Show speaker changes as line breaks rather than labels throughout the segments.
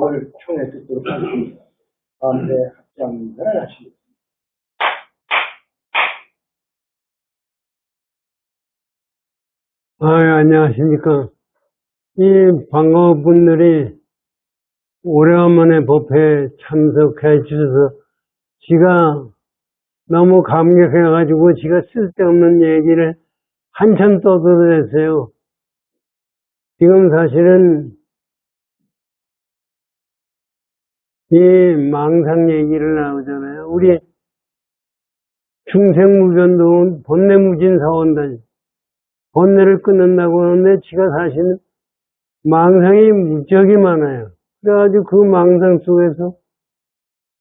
법을 총회 듣도록 하겠습니다. 가운데 합장을 하시겠습니다.
안녕하십니까. 이 반가운 분들이 오래간만에 법회에 참석해 주셔서 지가 너무 감격해가지고 지가 쓸데없는 얘기를 한참 떠들어댔어요. 지금 사실은 이 망상 얘기를 나오잖아요. 우리 중생무변도 본내무진 사원단 번뇌를 끊는다고 하는데 지가 사실은 망상이 무지하게 많아요. 그래가지고 그 망상 속에서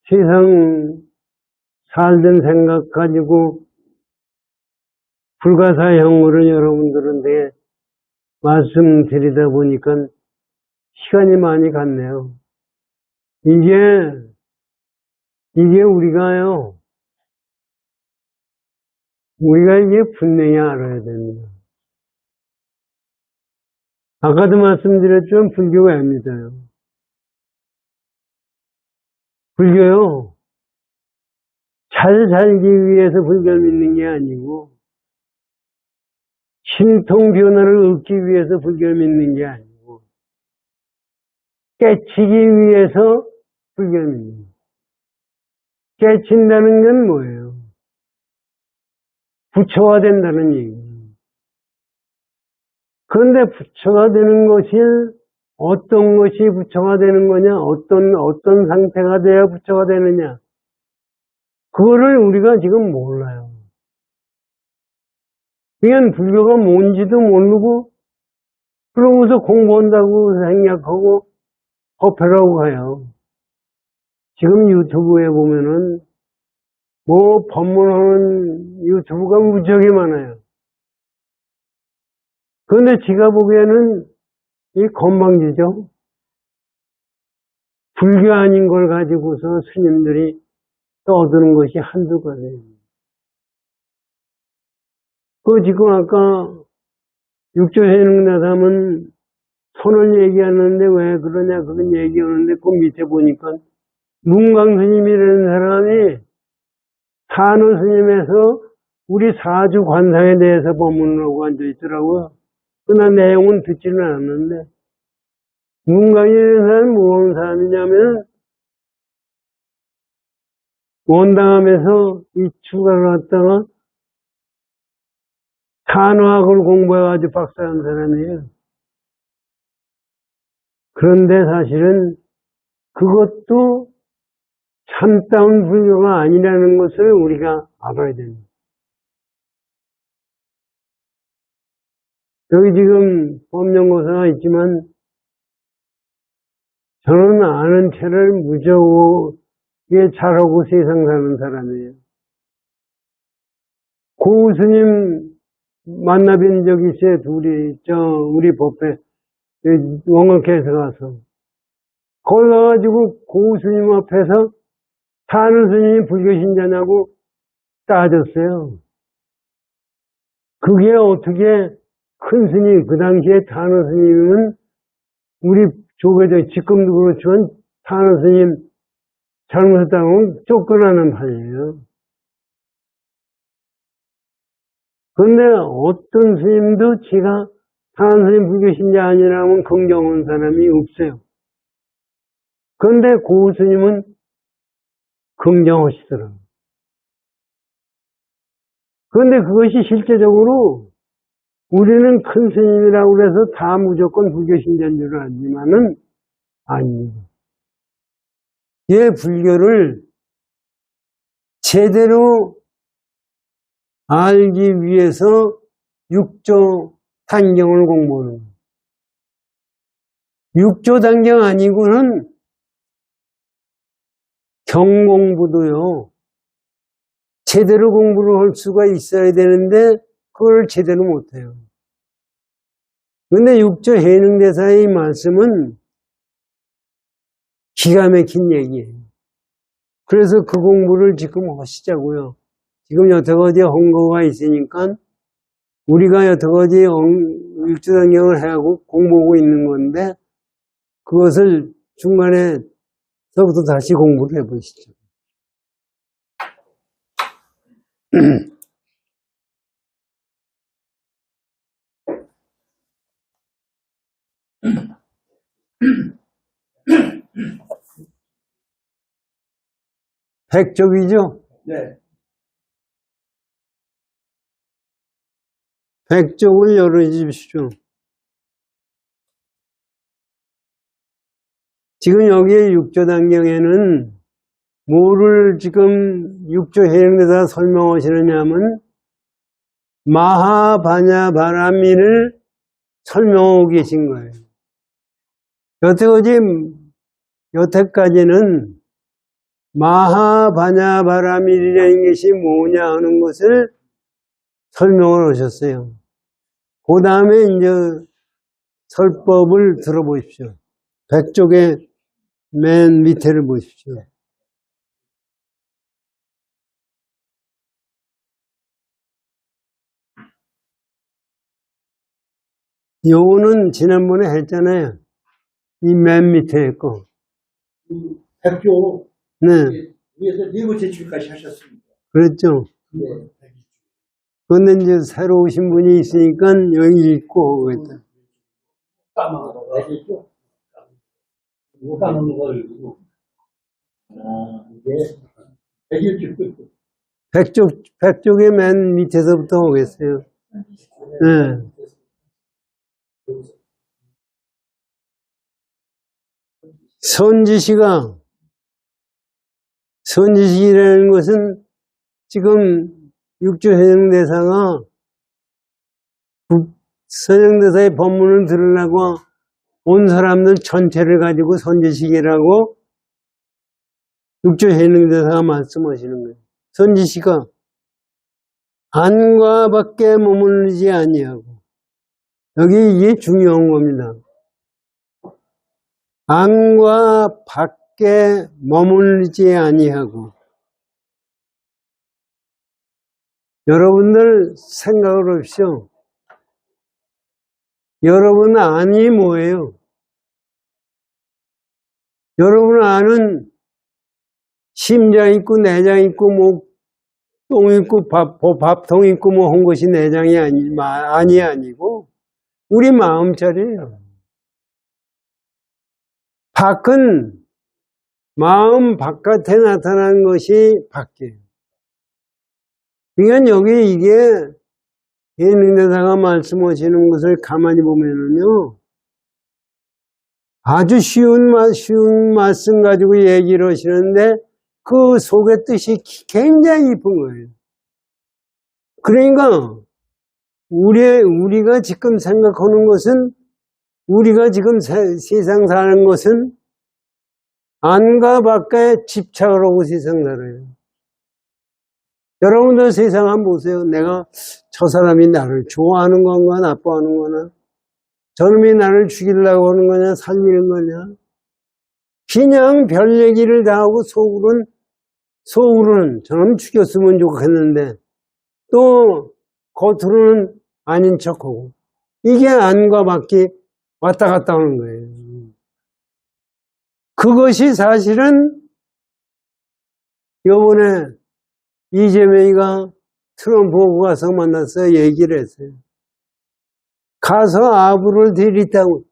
세상 살던 생각 가지고 불가사형으로 여러분들한테 말씀드리다 보니까 시간이 많이 갔네요. 이게 우리가 이게 분명히 알아야 됩니다. 아까도 말씀드렸지만 불교가 왜 믿어요? 불교요. 잘 살기 위해서 불교를 믿는 게 아니고 신통 변화를 얻기 위해서 불교를 믿는 게 아니고 깨치기 위해서 불교를 믿는 거예요. 깨친다는 건 뭐예요? 부처가 된다는 얘기예요. 그런데 부처가 되는 것이 어떤 것이 부처가 되는 거냐? 어떤 상태가 돼야 부처가 되느냐? 그거를 우리가 지금 몰라요. 그냥 불교가 뭔지도 모르고 그러고서 공부한다고 생각하고 법회라고 가요. 지금 유튜브에 보면은 법문하는 유튜브가 무지하게 많아요. 그런데 지가 보기에는 이 건방지죠. 불교 아닌 걸 가지고서 스님들이 떠드는 것이 한두가 아니에요. 지금 아까 육조해능나삼은 손을 얘기하는데 왜 그러냐 그런 얘기하는데 그 밑에 보니까 문강 스님이라는 사람이 산호 스님에서 우리 사주 관상에 대해서 법문을 하고 앉아있더라고요. 그러나 내용은 듣지는 않았는데 문강이라는 사람은 무슨 사람이냐면 원당함에서 이 추가를 갖다가 산호학을 공부해가지고 박사한 사람이에요. 그런데 사실은 그것도 참다운 불교가 아니라는 것을 우리가 알아야 됩니다. 여기 지금 법령고사가 있지만 저는 아는 채를 무지하게 잘하고 세상 사는 사람이에요. 고 스님 만나뵌 적이 있어요. 둘이 우리 법회 원광회에서 가서 거기 가가지고 고 스님 앞에서 산호 스님이 불교 신자냐고 따졌어요. 그게 어떻게 큰 스님, 그 당시에 산호 스님은 우리 조계적 지금도 그렇지만 산호 스님 잘못했다고 하면 쫓겨나는 판이에요. 그런데 어떤 스님도 지가 산호 스님 불교 신자 아니라면 긍정한 사람이 없어요. 그런데 고 스님은 긍정하시더라고요. 그런데 그것이 실제적으로 우리는 큰 스님이라고 해서 다 무조건 불교 신자인 줄 알지만은 아닙니다. 이 불교를 제대로 알기 위해서 육조 단경을 공부하는 거예요. 육조 단경 아니고는 경공부도요. 제대로 공부를 할 수가 있어야 되는데 그걸 제대로 못해요. 그런데 육조 해능대사의 말씀은 기가 막힌 얘기예요. 그래서 그 공부를 지금 하시자고요. 지금 여태까지 한 거가 있으니까 우리가 여태까지 육조단경을 해하고 공부하고 있는 건데 그것을 중간에서부터 다시 공부를 해보시죠. 백족이죠?
네.
백족을 열어주십시오. 지금 여기에 육조단경에는 뭐를 지금 육조해령대사 설명하시느냐면 마하바냐바라미를 설명하고 계신 거예요. 여태까지는 마하바냐바라밀이라는 것이 뭐냐 하는 것을 설명을 하셨어요. 그 다음에 이제 설법을 들어보십시오. 백족의 맨 밑에를 보십시오. 요거는 지난번에 했잖아요. 이 맨 밑에 했고.
백조
네.
위에서 리그 제출까지 하셨습니다.
그랬죠.
네.
그런데 이제 새로 오신 분이 있으니까 여기 읽고 그랬다.
까먹어. 알겠죠? 까먹는 걸 읽고. 이게
백족의 맨 밑에서부터 오겠어요. 네. 선지식이라는 것은 지금 육조선영대사가 선영대사의 법문을 들으려고 온 사람들 전체를 가지고 선지식이라고 육조선영대사가 말씀하시는 거예요. 선지식아 안과 밖에 머무르지 아니하고, 여기 이게 중요한 겁니다. 안과 밖에 머물지 아니하고. 여러분들 생각을 하십시오. 여러분 안이 뭐예요? 여러분 안은 심장 있고 내장 있고 뭐 똥 있고 밥통 있고 뭐 한 것이 내장이 안이 아니고 우리 마음자리예요. 밖은 마음 바깥에 나타난 것이 밖이에요. 그러니까 여기 이게 예능대사가 말씀하시는 것을 가만히 보면은요, 아주 쉬운 말씀 가지고 얘기를 하시는데 그 속의 뜻이 굉장히 깊은 거예요. 그러니까 우리가 지금 생각하는 것은, 우리가 지금 세상 사는 것은 안과 밖에 집착을 하고 세상 살아요. 여러분들 세상 한번 보세요. 내가 저 사람이 나를 좋아하는 건가 나빠하는 거나, 저놈이 나를 죽이려고 하는 거냐 살리는 거냐, 그냥 별 얘기를 다 하고 속으로는 저놈 죽였으면 좋겠는데 또 겉으로는 아닌 척하고, 이게 안과 밖이 왔다 갔다 하는 거예요. 그것이 사실은 요번에 이재명이가 트럼프하고 가서 만나서 얘기를 했어요. 가서 아부를 들이다고.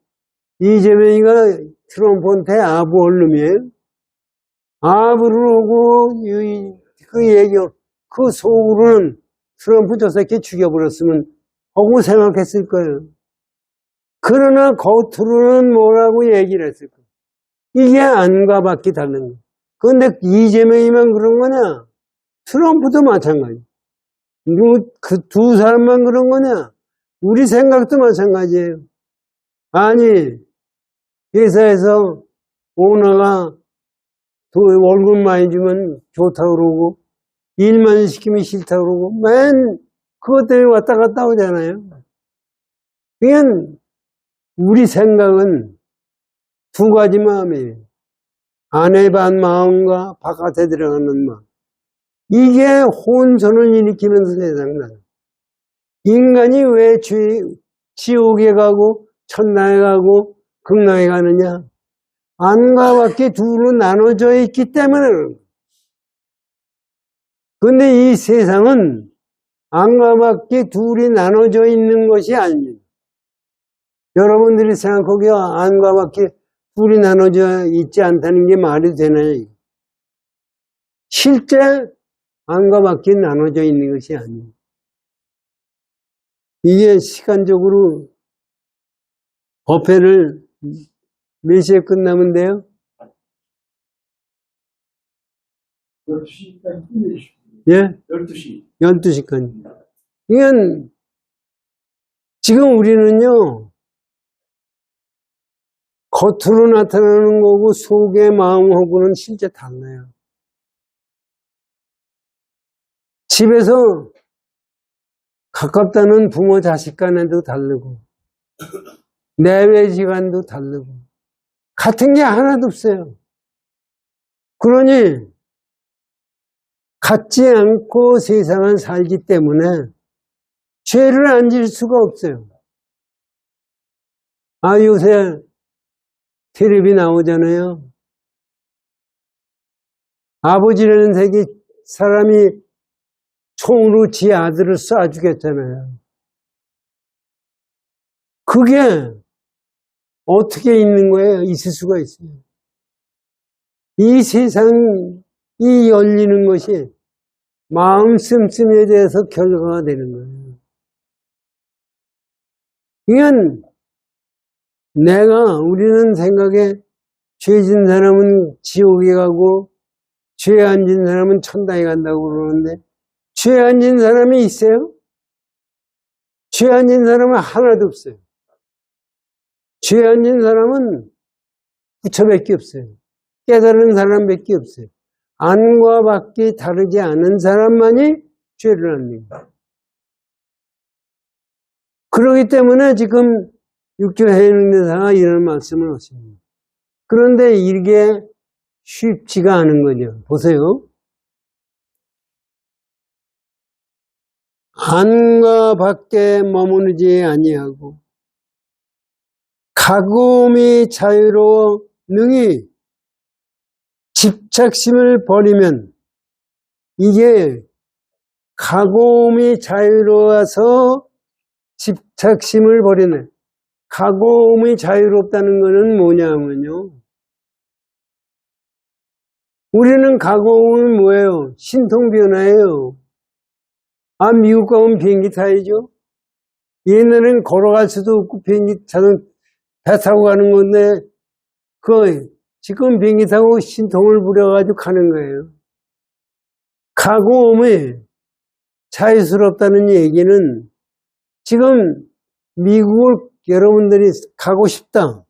이재명이가 트럼프한테 아부할 놈이에요. 아부를 하고 그 얘기, 그 속으로는 트럼프 저 새끼 죽여버렸으면 하고 생각했을 거예요. 그러나 겉으로는 뭐라고 얘기를 했을 거예요. 이게 안과 밖이 다른 거예요. 그런데 이재명이만 그런 거냐? 트럼프도 마찬가지. 그 두 사람만 그런 거냐? 우리 생각도 마찬가지예요. 아니, 회사에서 오너가 월급 많이 주면 좋다고 그러고, 일만 시키면 싫다고 그러고, 맨 그것 때문에 왔다 갔다 오잖아요. 그냥 우리 생각은 두 가지 마음이에요. 안에 반 마음과 바깥에 들어가는 마음. 이게 혼선을 일으키면서 세상을 나요. 인간이 왜 지옥에 가고 천당에 가고 극락에 가느냐? 안과 밖이 둘로 나눠져 있기 때문에. 근데 이 세상은 안과 밖이 둘이 나눠져 있는 것이 아닙니다. 여러분들이 생각하기에 안과 밖이 둘이 나눠져 있지 않다는 게 말이 되나요? 실제 안과 밖이 나눠져 있는 것이 아닙니다. 이게 시간적으로 법회를 몇 시에 끝나면 돼요?
12시까지 끝내주시고.
예?
12시.
12시까지. 이건, 지금 우리는요, 겉으로 나타나는 거고 속의 마음하고는 실제 달라요. 집에서 가깝다는 부모 자식 간에도 다르고, 내외 지간도 다르고, 같은 게 하나도 없어요. 그러니, 같지 않고 세상은 살기 때문에 죄를 안 질 수가 없어요. 아, 요새 텔레비 나오잖아요. 아버지라는 사람이 총으로 지 아들을 쏴 죽였잖아요. 그게 어떻게 있는 거예요? 있을 수가 있어요. 이 세상이 열리는 것이 마음 씀씀에 대해서 결과가 되는 거예요. 이건 우리는 생각에 죄 진 사람은 지옥에 가고 죄 안 진 사람은 천당에 간다고 그러는데 죄 안 진 사람이 있어요? 죄 안 진 사람은 하나도 없어요. 죄 안 진 사람은 부처밖에 없어요. 깨달은 사람밖에 없어요. 안과 밖이 다르지 않은 사람만이 죄를 합니다. 그렇기 때문에 지금 육조해능대사가 이런 말씀을 하십니다. 그런데 이게 쉽지가 않은 거죠. 보세요. 안과 밖에 머무르지 아니하고 가금이 자유로워 능히 집착심을 버리면 이게 가금이 자유로워서 집착심을 버리네. 가금이 자유롭다는 것은 뭐냐면요. 우리는 가금은 뭐예요? 신통변화예요. 아, 미국 가면 비행기 타야죠. 옛날엔 걸어갈 수도 없고 비행기 타는 배 타고 가는 건데 지금 비행기 타고 신통을 부려가지고 가는 거예요. 가금이 자유스럽다는 얘기는 지금 미국을 여러분들이 가고 싶다.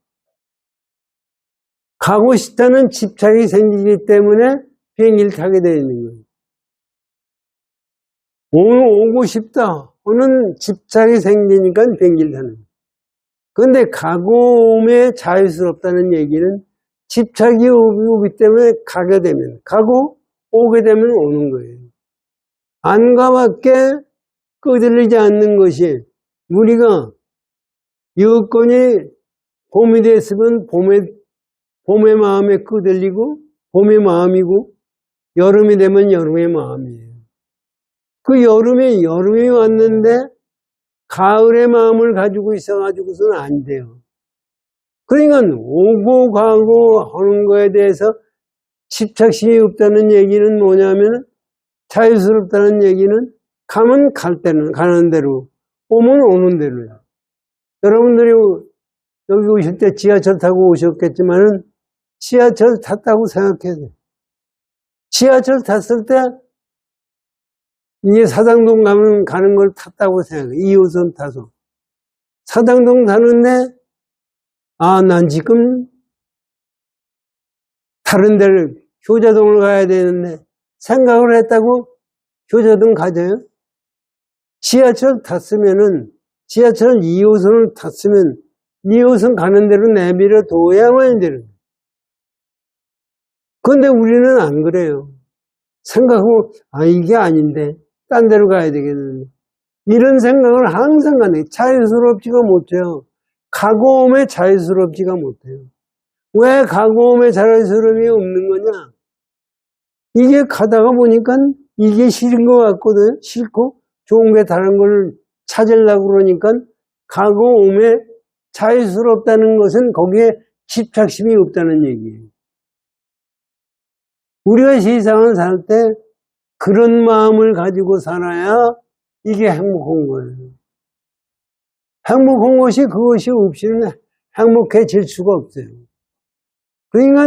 가고 싶다는 집착이 생기기 때문에 비행기를 타게 되어 있는 거예요. 오고 싶다. 오는 집착이 생기니까 비행기를 타는 거예요. 그런데 가금에 자유스럽다는 얘기는 집착이 오기 때문에 가게 되면 가고 오게 되면 오는 거예요. 안과 밖에 끄들리지 않는 것이 우리가 여건이 봄이 됐으면 봄의 마음에 끄들리고 봄의 마음이고 여름이 되면 여름의 마음이에요. 그 여름이 왔는데 가을의 마음을 가지고 있어가지고서는 안 돼요. 그러니까 오고 가고 하는 거에 대해서 집착심이 없다는 얘기는 뭐냐면 자유스럽다는 얘기는 가면 갈 때는 가는 대로 오면 오는 대로요. 여러분들이 여기 오실 때 지하철 타고 오셨겠지만은 지하철 탔다고 생각해요. 지하철 탔을 때 이게 사당동 가는 걸 탔다고 생각해요. 2호선 타서. 사당동 타는데 아, 난 지금 다른 데를 효자동을 가야 되는데 생각을 했다고 효자동 가져요? 지하철 탔으면은 지하철 2호선을 탔으면 2호선 가는 대로 내밀어 둬야만 되는 거예요. 그런데 우리는 안 그래요. 생각하고 아 이게 아닌데 딴 데로 가야 되겠는데 이런 생각을 항상 하네. 자유스럽지가 못해요. 가고 오면 자유스럽지가 못해요. 왜 가고움에 자랑스러움이 없는 거냐? 이게 가다가 보니까 이게 싫은 것 같거든. 싫고 좋은 게 다른 걸 찾으려고 그러니까 가고움에 자유스럽다는 것은 거기에 집착심이 없다는 얘기예요. 우리가 세상을 살 때 그런 마음을 가지고 살아야 이게 행복한 거예요. 행복한 것이 그것이 없이는 행복해질 수가 없어요. 그러니까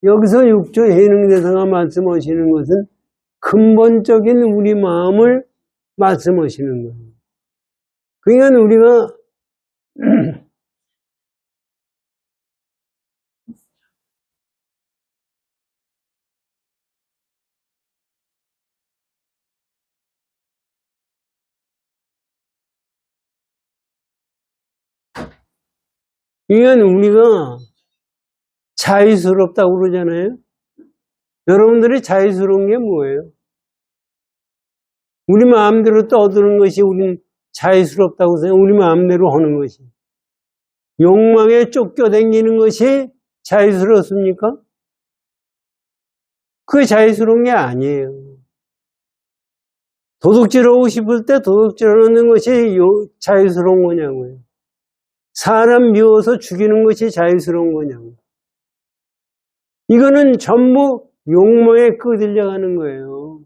여기서 육조 해능대사가 말씀하시는 것은 근본적인 우리 마음을 말씀하시는 거예요. 그러니까 우리가 우리가 자유스럽다고 그러잖아요. 여러분들이 자유스러운 게 뭐예요? 우리 마음대로 떠드는 것이 우리는 자유스럽다고 생각해요. 우리 마음대로 하는 것이. 욕망에 쫓겨다니는 것이 자유스럽습니까? 그게 자유스러운 게 아니에요. 도둑질하고 싶을 때 도둑질하는 것이 자유스러운 거냐고요. 사람 미워서 죽이는 것이 자유스러운 거냐고. 이거는 전부 욕망에 끄들려가는 거예요.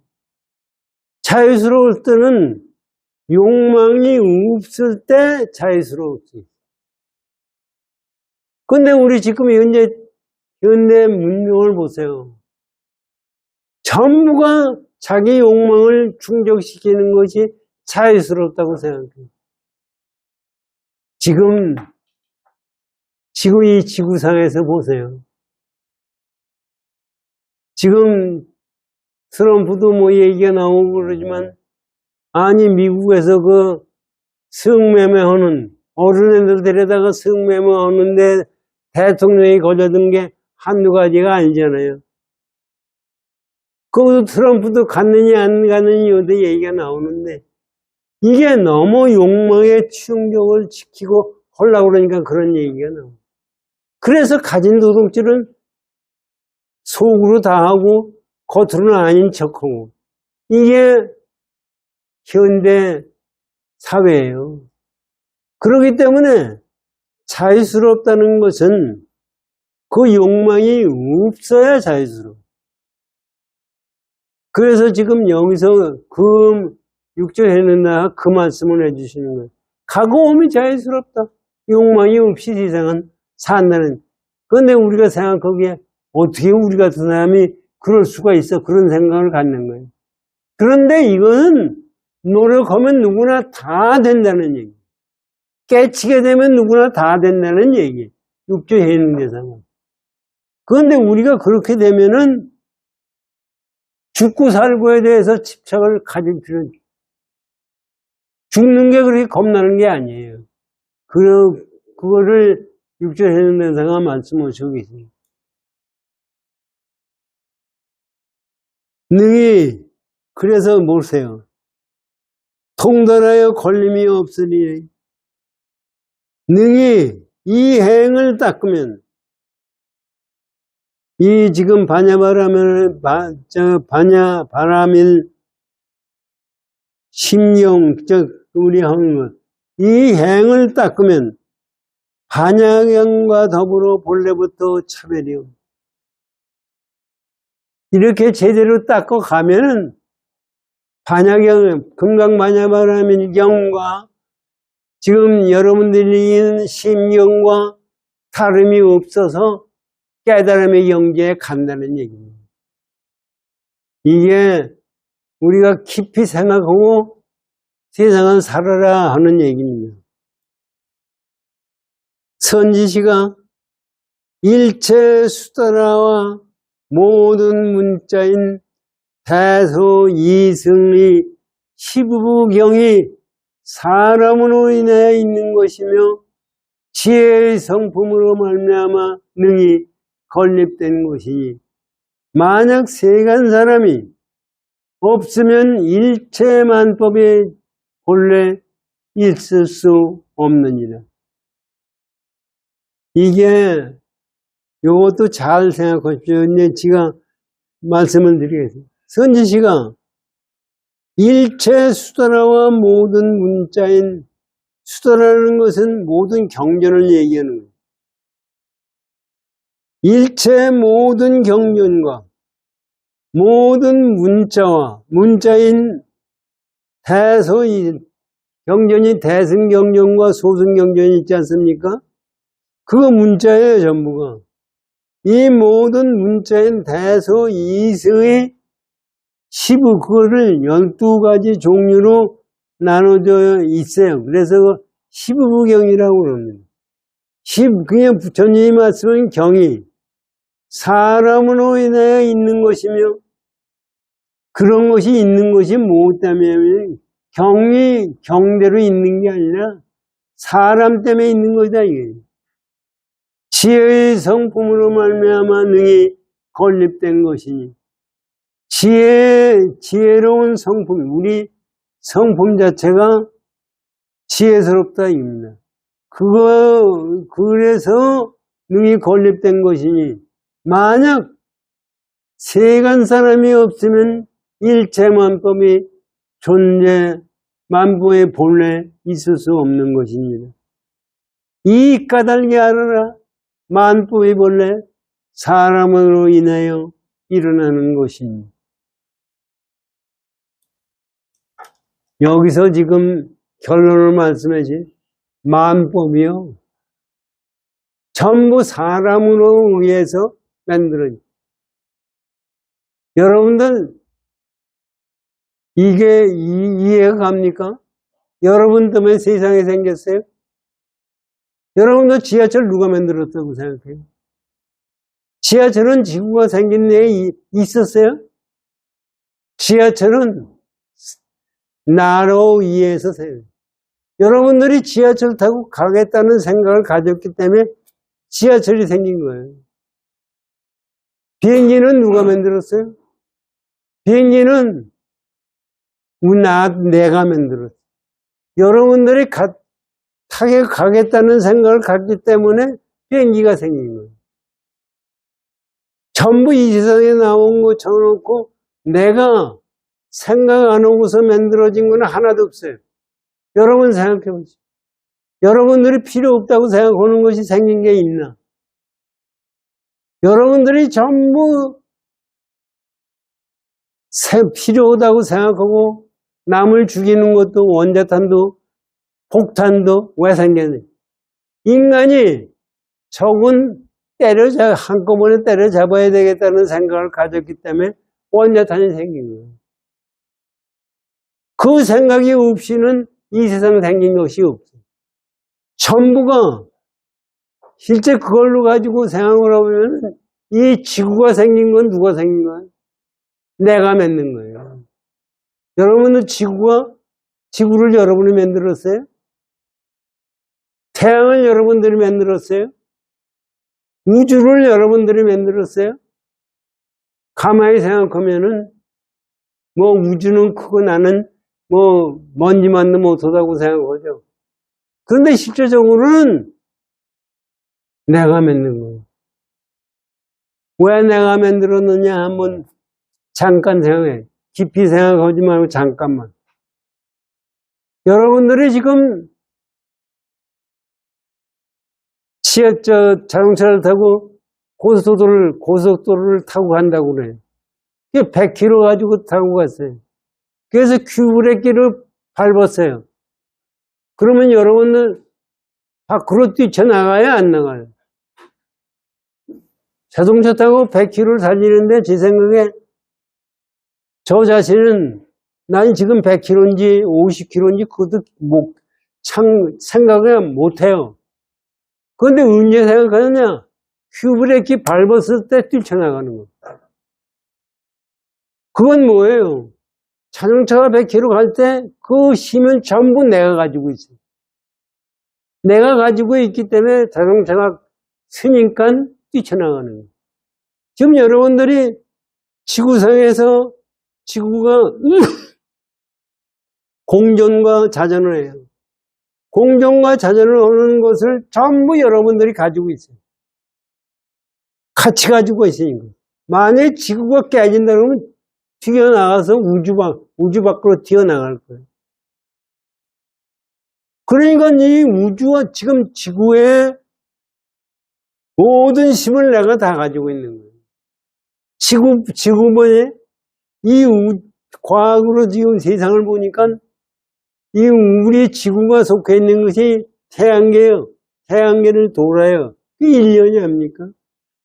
자유스러울 때는 욕망이 없을 때 자유스러웠지. 근데 우리 지금 현대 문명을 보세요. 전부가 자기 욕망을 충족시키는 것이 자유스럽다고 생각해요. 지금 이 지구상에서 보세요. 지금 트럼프도 뭐 얘기가 나오고 그러지만, 아니 미국에서 그 성매매하는 어른애들 데려다가 성매매하는데 대통령이 걸려든 게 한두 가지가 아니잖아요. 거기도 트럼프도 갔느냐 안 갔느냐 어디 얘기가 나오는데, 이게 너무 욕망의 충족을 지키고 하려고 그러니까 그런 얘기가 나와요. 그래서 가진 도둑질은 속으로 다 하고 겉으로는 아닌 척하고, 이게 현대 사회예요. 그렇기 때문에 자유스럽다는 것은 그 욕망이 없어야 자유스러워. 그래서 지금 여기서 육조 해는나 그 말씀을 해주시는 거예요. 가고움이 자유스럽다. 욕망이 없이 세상은 산다는. 그런데 우리가 생각하기에 어떻게 우리 같은 사람이 그럴 수가 있어? 그런 생각을 갖는 거예요. 그런데 이거는 노력하면 누구나 다 된다는 얘기. 깨치게 되면 누구나 다 된다는 얘기. 육조 해능대사는. 그런데 우리가 그렇게 되면은 죽고 살고에 대해서 집착을 가질 필요는, 죽는 게 그렇게 겁나는 게 아니에요. 그거를 육조 해능대사가 말씀하시고 계십니다. 능히, 그래서 보세요. 통달하여 걸림이 없으니, 능히 이 행을 닦으면, 이 지금 반야바라밀 심령, 우리 하는 것, 이 행을 닦으면 반야경과 더불어 본래부터 차별이요. 이렇게 제대로 닦고 가면은 반야경, 금강반야바라밀경과 지금 여러분들이 있는 심경과 다름이 없어서 깨달음의 영지에 간다는 얘기입니다. 이게 우리가 깊이 생각하고 세상은 살아라 하는 얘기입니다. 선지시가 일체 수다라와 모든 문자인 대소 이승리 시부부경이 사람으로 인하여 있는 것이며 지혜의 성품으로 말미암아 능히 건립된 것이니, 만약 세간 사람이 없으면 일체 만법이 본래 있을 수 없느니라. 이게 요것도 잘 생각하십시오. 이제 제가 말씀을 드리겠습니다. 선지시가 일체 수더라와 모든 문자인 수더라는 것은 모든 경전을 얘기하는 거예요. 일체 모든 경전과 모든 문자와 문자인 경전이 대승경전과 소승경전이 있지 않습니까? 그거 문자예요, 전부가. 이 모든 문자인 대소 이서의 그거를 12가지 종류로 나눠져 있어요. 그래서 15부경이라고 그럽니다. 그냥 부처님이 말씀은 경이 사람으로 인하여 있는 것이며 그런 것이 있는 것이 무엇이냐면 경이 경대로 있는 게 아니라 사람 때문에 있는 것이다 이게. 지혜의 성품으로 말미암아 능히 건립된 것이니 지혜로운 성품, 우리 성품 자체가 지혜스럽다 입니다. 그래서 능히 건립된 것이니 만약 세간 사람이 없으면 일체만법이 만법의 본래 있을 수 없는 것입니다. 이 까닭에 알아라. 만법의 본래 사람으로 인하여 일어나는 것입니다. 여기서 지금 결론을 말씀하신 만법이요. 전부 사람으로 의해서 만들어진. 여러분들 이게 이해가 갑니까? 여러분 때문에 세상이 생겼어요? 여러분도 지하철 누가 만들었다고 생각해요? 지하철은 지구가 생긴 데에 있었어요? 지하철은 나로 의해서 생겨요. 여러분들이 지하철 타고 가겠다는 생각을 가졌기 때문에 지하철이 생긴 거예요. 비행기는 누가 만들었어요? 비행기는 내가 만들었어요. 여러분들이 가겠다는 생각을 갖기 때문에 비행기가 생긴 거예요. 전부 이 세상에 나온 거 쳐놓고 내가 생각 안 하고서 만들어진 건 하나도 없어요. 여러분 생각해 보세요. 여러분들이 필요 없다고 생각하는 것이 생긴 게 있나? 여러분들이 전부 필요하다고 생각하고 남을 죽이는 것도 원자탄도 폭탄도 왜 생겼냐? 인간이 적은 한꺼번에 때려잡아야 되겠다는 생각을 가졌기 때문에 원자탄이 생긴 거예요. 그 생각이 없이는 이 세상 생긴 것이 없어요. 전부가 실제 그걸로 가지고 생각을 하면 이 지구가 생긴 건 누가 생긴 거예요? 내가 만든 거예요. 여러분은 지구를 여러분이 만들었어요? 태양을 여러분들이 만들었어요? 우주를 여러분들이 만들었어요? 가만히 생각하면은 우주는 크고 나는 먼지만도 못하다고 생각하죠. 그런데 실제적으로는 내가 만든 거예요. 왜 내가 만들었느냐 한번 잠깐 생각해. 깊이 생각하지 말고 잠깐만. 여러분들이 지금 자동차를 타고 고속도로를 타고 간다고 그래요. 100km 가지고 타고 갔어요. 그래서 큐브레이크를 밟았어요. 그러면 여러분들 밖으로 뛰쳐나가야 안 나가요? 자동차 타고 100km를 달리는데 제 생각에 저 자신은 난 지금 100km인지 50km인지 그것도 생각을 못해요. 그런데 언제 생각하느냐? 큐브레이크 밟았을 때 뛰쳐나가는 거. 그건 뭐예요? 자동차가 100km 갈 때 그 힘은 전부 내가 가지고 있어요. 내가 가지고 있기 때문에 자동차가 쓰니까 뛰쳐나가는 거예요. 지금 여러분들이 지구상에서 지구가 공전과 자전을 해요. 공전과 자전을 하는 것을 전부 여러분들이 가지고 있어요. 같이 가지고 있으니까. 만약에 지구가 깨진다 그러면 튀어나가서 우주 밖으로 튀어나갈 거예요. 그러니까 이 우주와 지금 지구의 모든 힘을 내가 다 가지고 있는 거예요. 지구본에 과학으로 지금 세상을 보니까 이 우리 지구가 속해 있는 것이 태양계예요. 태양계를 돌아요. 그게 1년이 아닙니까?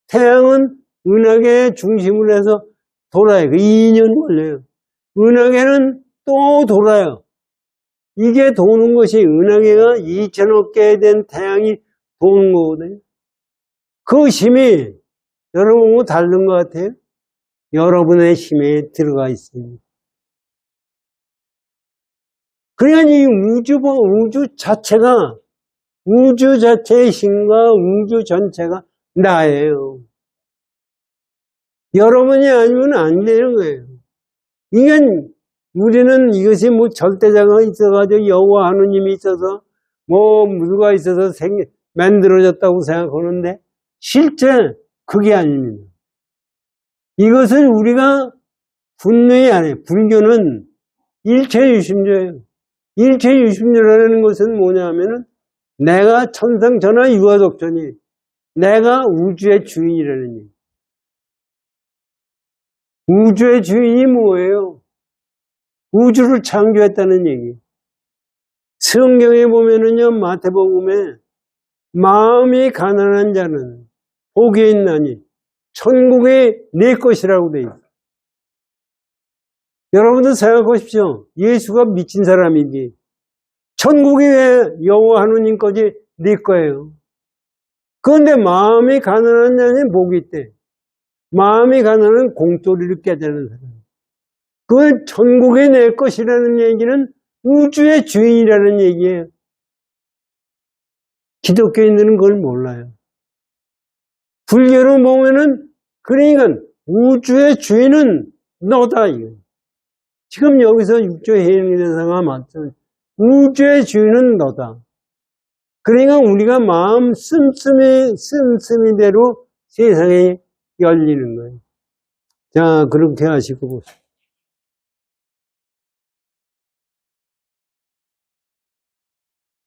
태양은 은하계 중심으로 해서 돌아요. 그 2년 걸려요. 은하계는 또 돌아요. 이게 도는 것이 은하계가 2천억 개 된 태양이 도는 거거든요. 그 힘이 여러분하고 다른 것 같아요? 여러분의 힘에 들어가 있습니다. 그러니까 이 우주 자체의 힘과 우주 전체가 나예요. 여러분이 아니면 안 되는 거예요. 이건 우리는 이것이 뭐 절대자가 있어가지고 여호와 하느님이 있어서 뭐 누가 있어서 만들어졌다고 생각하는데 실제 그게 아닙니다. 이것은 우리가 분명히 안 해요. 불교는 일체유심조예요. 일체유심조라는 것은 뭐냐면은 내가 천상천하 유아독존이 내가 우주의 주인이라는 얘기. 우주의 주인이 뭐예요? 우주를 창조했다는 얘기. 성경에 보면은요, 마태복음에 마음이 가난한 자는 복이 있나니 천국이 내 것이라고 돼 있어요. 여러분들 생각하십시오. 예수가 미친 사람이지. 천국이 왜 여호와 하느님 것이 네 거예요. 그런데 마음이 가난한 자는 복이 있대. 마음이 가난한 공돌이를 깨달은 사람. 그 천국이 내 것이라는 얘기는 우주의 주인이라는 얘기예요. 기독교인들은 그걸 몰라요. 불교로 보면은 그러니까 우주의 주인은 너다 이거. 지금 여기서 육조 해영대사가 맞죠. 우주의 주인은 너다. 그러니까 우리가 마음 씀씀이대로 세상에 열리는 거예요. 자, 그렇게 하시고 보세요.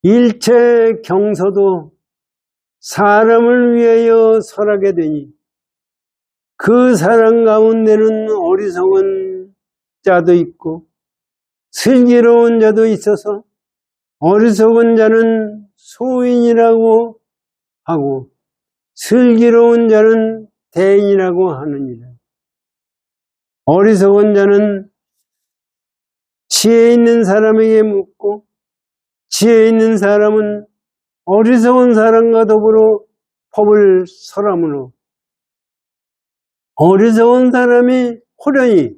일체 경서도 사람을 위하여 설하게 되니 그 사람 가운데는 어리석은 자도 있고 슬기로운 자도 있어서 어리석은 자는 소인이라고 하고 슬기로운 자는 대인이라고 하느니라. 어리석은 자는 지혜 있는 사람에게 묻고 지혜 있는 사람은 어리석은 사람과 더불어 법을 설하므로 어리석은 사람이 호련히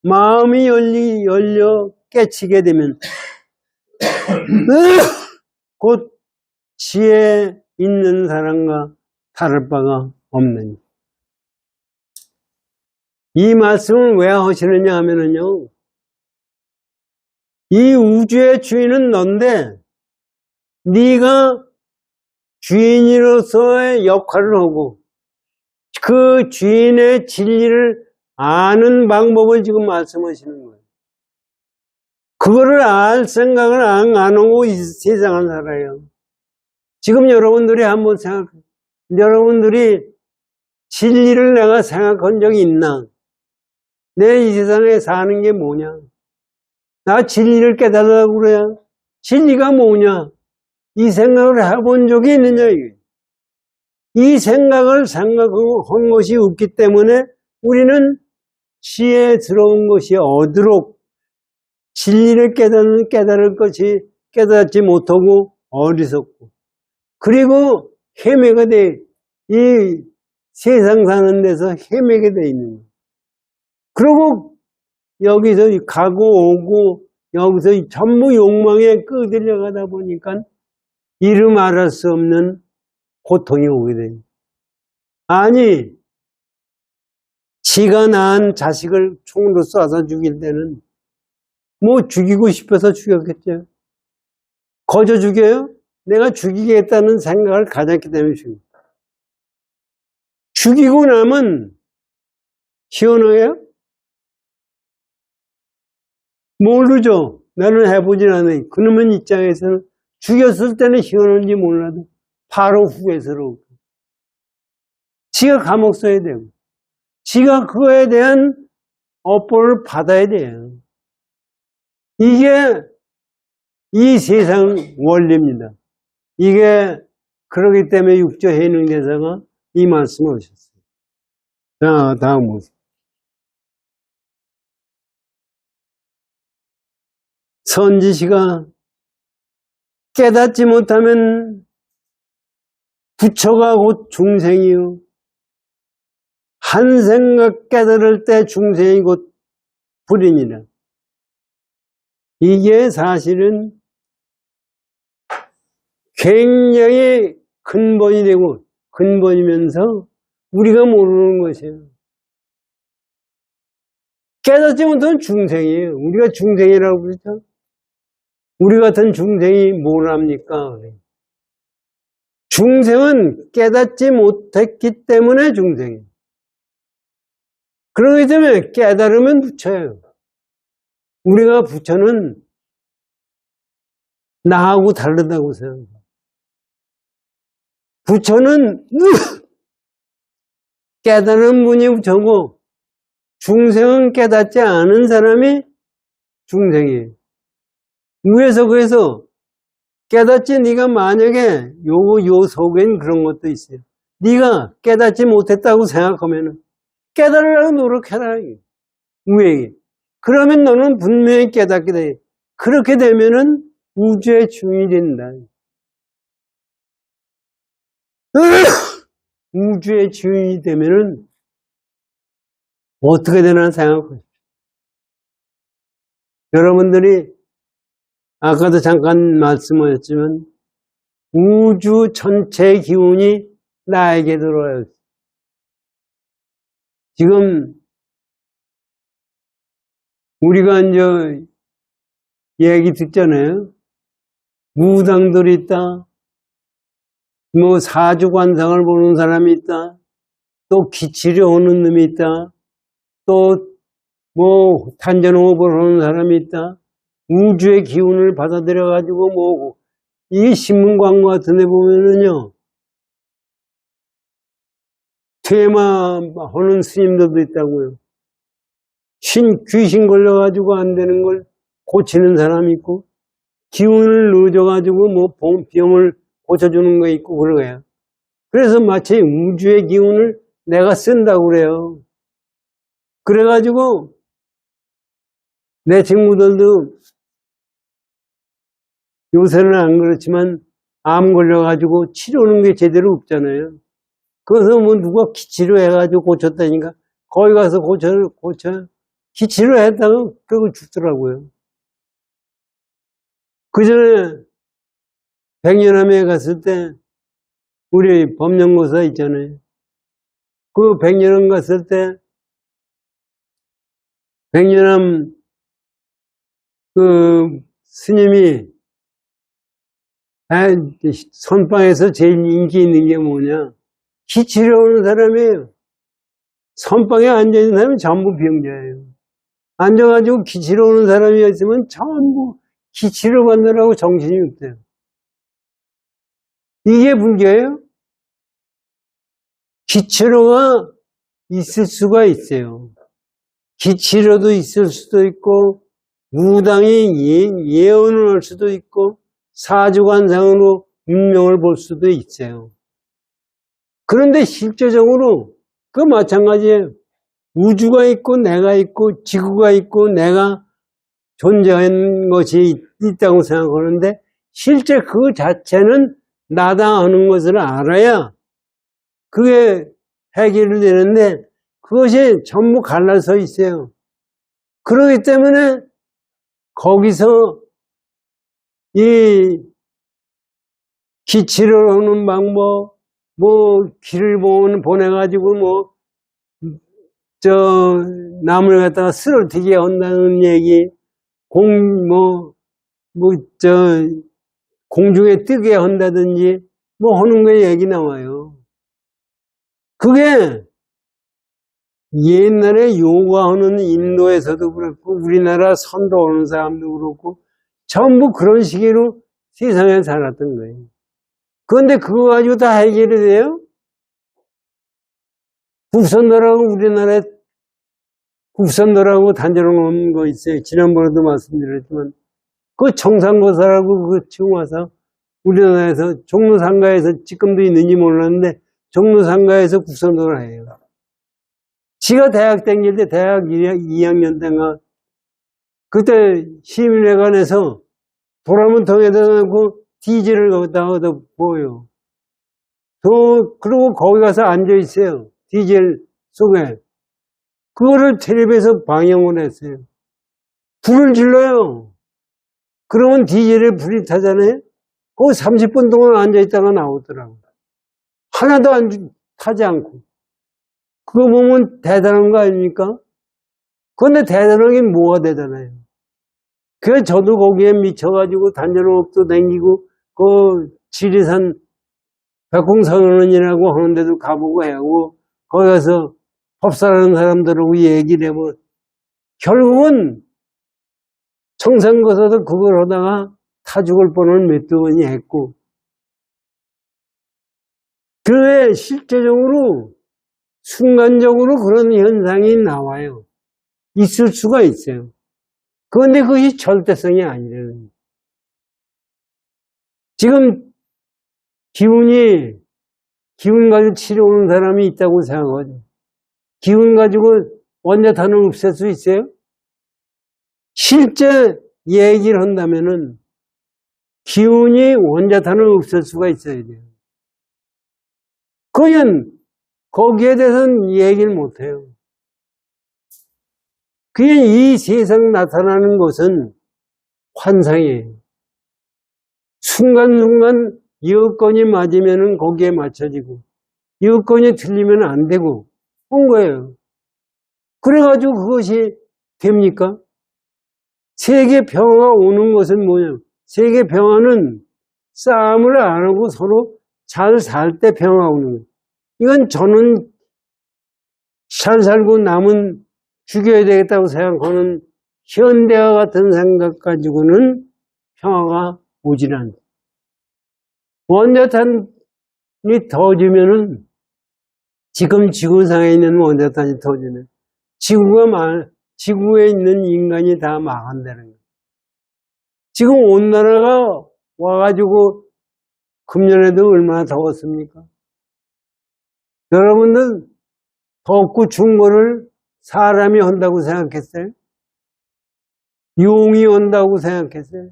마음이 열려 깨치게 되면 곧 지혜 있는 사람과 다를 바가 없느니. 이 말씀을 왜 하시느냐 하면은요, 이 우주의 주인은 넌데 네가 주인으로서의 역할을 하고 그 주인의 진리를 아는 방법을 지금 말씀하시는 거예요. 그거를 알 생각을 안 하고 이 세상을 살아요. 지금 여러분들이 한번 생각해요. 여러분들이 진리를 내가 생각한 적이 있나? 내 이 세상에 사는 게 뭐냐? 나 진리를 깨달으려고 그래야? 진리가 뭐냐? 이 생각을 해본 적이 있느냐? 이게. 이 생각을 생각하고 한 것이 없기 때문에 우리는 지혜스러운 것이 어도록 진리를 깨달을 것이 깨닫지 못하고 어리석고 그리고 헤매게 돼. 이 세상 사는 데서 헤매게 돼 있는 거예요. 그리고 여기서 가고 오고 여기서 전부 욕망에 끄들려 가다 보니까 이름 알을 수 없는 고통이 오게 돼요. 아니, 지가 낳은 자식을 총으로 쏴서 죽일 때는 뭐 죽이고 싶어서 죽였겠죠. 거저 죽여요? 내가 죽이겠다는 생각을 가졌기 때문에 죽입니다. 죽이고 나면 시원해요? 모르죠. 나는 해보진 않아요. 그놈의 입장에서는 죽였을 때는 시원한지 몰라도 바로 후회스러워. 지가 감옥 써야 되고, 지가 그거에 대한 업보를 받아야 돼요. 이게 이 세상 원리입니다. 이게 그러기 때문에 육조 해능대사가 이 말씀을 하셨어요. 자, 다음 보세요. 선지시가 깨닫지 못하면 부처가 곧 중생이요. 한 생각 깨달을 때 중생이 곧 불이니라. 이게 사실은 굉장히 근본이 되고 근본이면서 우리가 모르는 것이에요. 깨닫지 못하면 중생이에요. 우리가 중생이라고 그러죠. 우리 같은 중생이 뭘 합니까? 중생은 깨닫지 못했기 때문에 중생이에요. 그렇기 때문에 깨달으면 부처예요. 우리가 부처는 나하고 다르다고 생각해요. 부처는 깨달은 분이 부처고 중생은 깨닫지 않은 사람이 중생이에요. 위에서 그래서 깨닫지 네가 만약에 요 속엔 그런 것도 있어요. 네가 깨닫지 못했다고 생각하면은 깨달으려고 노력해라. 위에. 그러면 너는 분명히 깨닫게 돼. 그렇게 되면은 우주의 주인이 된다. 우주의 주인이 되면은 어떻게 되나 생각하십시오. 여러분들이 아까도 잠깐 말씀하셨지만 우주 전체의 기운이 나에게 들어와요. 지금 우리가 이제 얘기 듣잖아요. 무당들이 있다. 뭐 사주관상을 보는 사람이 있다. 또 기치료 오는 놈이 있다. 또 뭐 탄전호흡을 하는 사람이 있다. 우주의 기운을 받아들여 가지고 뭐 이 신문 광고 같은 데 보면은요. 퇴마하는 스님들도 있다고요. 귀신 걸려 가지고 안 되는 걸 고치는 사람이 있고 기운을 넣어줘 가지고 뭐 병을 고쳐주는 거 있고 그러고요. 그래서 마치 우주의 기운을 내가 쓴다고 그래요. 그래가지고 내 친구들도 요새는 안 그렇지만 암 걸려가지고 치료하는 게 제대로 없잖아요. 그래서 뭐 누가 기치료해가지고 고쳤다니까 거기 가서 고쳐 기치료했다가 그러고 죽더라고요. 그 전에 백년암에 갔을 때 우리 법령고사 있잖아요. 그 백년암 갔을 때 백년암 그 스님이 선방에서 제일 인기 있는 게 뭐냐? 기치료 오는 사람이에요. 선방에 앉아있는 사람은 전부 병자예요. 앉아가지고 기치료 오는 사람이 있으면 전부 기치료 받느라고 정신이 없대요. 이게 불교예요? 기치료가 있을 수가 있어요. 기치료도 있을 수도 있고 무당이 예언을 할 수도 있고 사주관상으로 운명을 볼 수도 있어요. 그런데 실제적으로 그 마찬가지예요. 우주가 있고 내가 있고 지구가 있고 내가 존재하는 것이 있다고 생각하는데 실제 그 자체는 나다 하는 것을 알아야 그게 해결이 되는데 그것이 전부 갈라서 있어요. 그렇기 때문에 거기서 이 기치를 하는 방법, 뭐 길을 보내가지고 나무를 갖다가 쓰러뜨게 한다는 얘기, 공중에 뜨게 한다든지 하는 거 얘기 나와요. 그게 옛날에 요가하는 인도에서도 그렇고 우리나라 선도 오는 사람도 그렇고 전부 그런 식으로 세상에 살았던 거예요. 그런데 그거 가지고 다 해결이 돼요? 국선도라고 우리나라에 국선도라고 단조로운 거 있어요. 지난번에도 말씀드렸지만 그 정상고사라고 그 지금 와서 우리나라에서 종로상가에서 지금도 있는지 몰랐는데 종로상가에서 국선도를 해요. 지가 대학 다닐 때 대학 2학년 때인가 그때 시민회관에서 도라문통에다 놓고 디젤을 거기다가 보여요. 그리고 거기 가서 앉아있어요. 디젤 속에. 그거를 텔레비에서 방영을 했어요. 불을 질러요. 그러면 디젤에 불이 타잖아요. 거기 30분 동안 앉아있다가 나오더라고요. 하나도 타지 않고. 그거 보면 대단한 거 아닙니까? 그런데 대단하긴 뭐가 대단해요. 그래서 저도 거기에 미쳐가지고 단전업도 다니고 그 지리산 백홍선언이라고 하는 데도 가보고 하고 거기 가서 법사라는 사람들하고 얘기를 해보 결국은 청산고사도 그걸 하다가 타 죽을 뻔을 몇두 번이 했고 그게 실제적으로 순간적으로 그런 현상이 나와요. 있을 수가 있어요. 그런데 그것이 절대성이 아니라는 거예요. 지금 기운 가지고 치료오는 사람이 있다고 생각하죠. 기운 가지고 원자탄을 없앨 수 있어요? 실제 얘기를 한다면은 기운이 원자탄을 없앨 수가 있어야 돼요. 그냥 거기에 대해서는 얘기를 못해요. 그냥 이 세상 나타나는 것은 환상이에요. 순간순간 여건이 맞으면 거기에 맞춰지고 여건이 틀리면 안 되고 한 거예요. 그래가지고 그것이 됩니까? 세계 평화가 오는 것은 뭐냐? 세계 평화는 싸움을 안 하고 서로 잘 살 때 평화가 오는 거예요. 이건 저는 잘 살고 남은 죽여야 되겠다고 생각하는 현대와 같은 생각 가지고는 평화가 오질 않아요. 원자탄이 터지면은 지금 지구상에 있는 원자탄이 터지면 지구에 있는 인간이 다 망한다는 거예요. 지금 온난화가 와가지고 금년에도 얼마나 더웠습니까? 여러분들 덥고 추운 거를 사람이 한다고 생각했어요? 용이 온다고 생각했어요?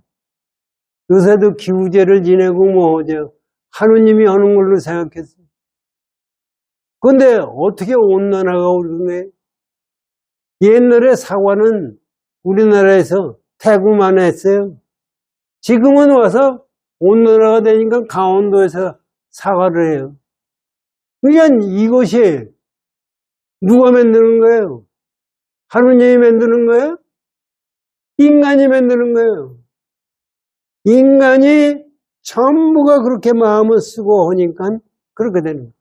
요새도 기후제를 지내고 하느님이 하는 걸로 생각했어요. 그런데 어떻게 온난화가 오르네? 옛날에 사과는 우리나라에서 태국만 했어요. 지금은 와서 온난화가 되니까 강원도에서 사과를 해요. 그러니까 이것이 누가 만드는 거예요? 하느님이 만드는 거예요? 인간이 만드는 거예요. 인간이 전부가 그렇게 마음을 쓰고 하니까 그렇게 되는 거예요.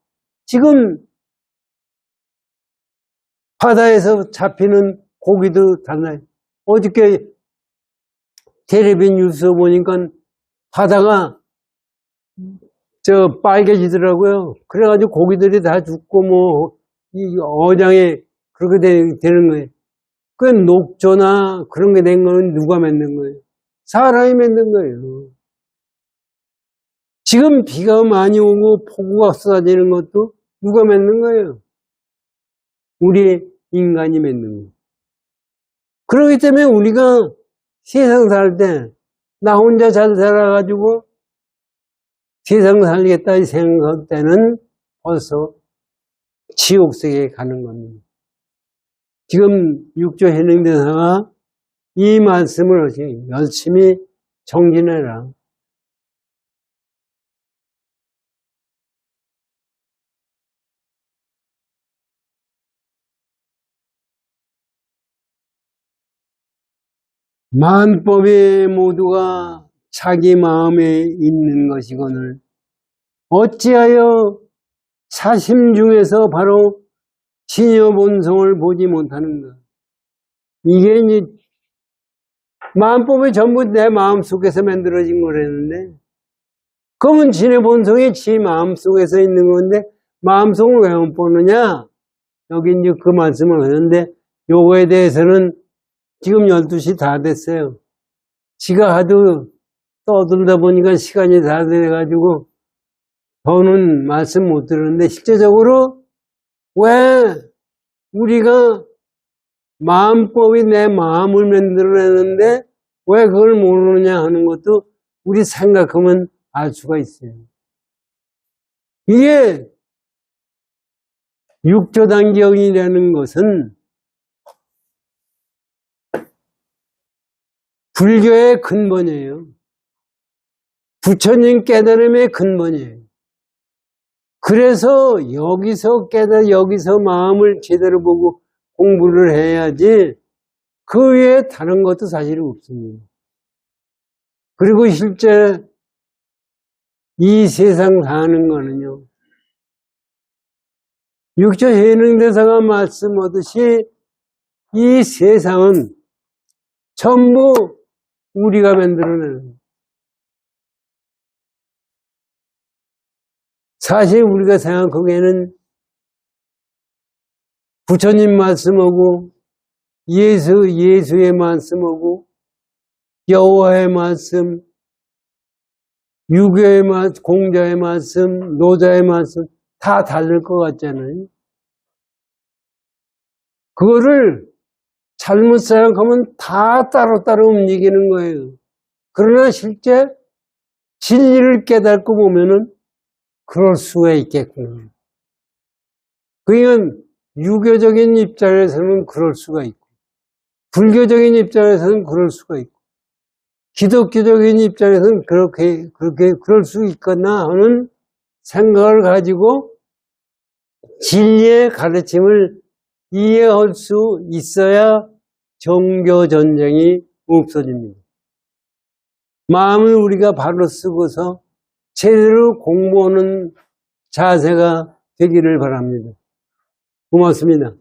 지금 바다에서 잡히는 고기도 달라요. 어저께 텔레비 뉴스 보니까 바다가 빨개지더라고요. 그래가지고 고기들이 다 죽고 이 어장에 그렇게 되는 거예요. 그 녹조나 그런 게 된 거는 누가 만든 거예요? 사람이 만든 거예요. 지금 비가 많이 오고 폭우가 쏟아지는 것도 누가 만든 거예요? 우리 인간이 만든 거예요. 그렇기 때문에 우리가 세상 살 때 나 혼자 잘 살아가지고 세상 살겠다 생각할 때는 벌써 지옥세계에 가는 겁니다. 지금 육조 해능대사가 이 말씀을 하시니 열심히 정진해라. 만법이 모두가 자기 마음에 있는 것이거늘 어찌하여 사심 중에서 바로 진여 본성을 보지 못하는 것. 이게 이제 마음법이 전부 내 마음속에서 만들어진 거라는데, 그러면 진여 본성이 지 마음속에서 있는 건데 마음속을 왜 못 보느냐? 여기 이제 그 말씀을 하는데, 요거에 대해서는 지금 12시 다 됐어요. 지가 하도 떠들다 보니까 시간이 다 돼가지고 더는 말씀 못 들었는데, 실제적으로 왜 우리가 마음법이 내 마음을 만들어내는데 왜 그걸 모르느냐 하는 것도 우리 생각하면 알 수가 있어요. 이게 육조단경이라는 것은 불교의 근본이에요. 부처님 깨달음의 근본이에요. 그래서 여기서 여기서 마음을 제대로 보고 공부를 해야지 그 외에 다른 것도 사실은 없습니다. 그리고 실제 이 세상 사는 거는요, 육조해능대사가 말씀하듯이 이 세상은 전부 우리가 만들어내는 거예요. 사실 우리가 생각하기에는 부처님 말씀하고 예수의 말씀하고 여호와의 말씀, 유교의 말씀, 공자의 말씀, 노자의 말씀 다 다를 것 같잖아요. 그거를 잘못 생각하면 다 따로따로 움직이는 거예요. 그러나 실제 진리를 깨닫고 보면은 그럴 수가 있겠구나. 그러니까 유교적인 입장에서는 그럴 수가 있고, 불교적인 입장에서는 그럴 수가 있고, 기독교적인 입장에서는 그럴 수 있거나 하는 생각을 가지고 진리의 가르침을 이해할 수 있어야 종교 전쟁이 없어집니다. 마음을 우리가 바로 쓰고서 제대로 공부하는 자세가 되기를 바랍니다. 고맙습니다.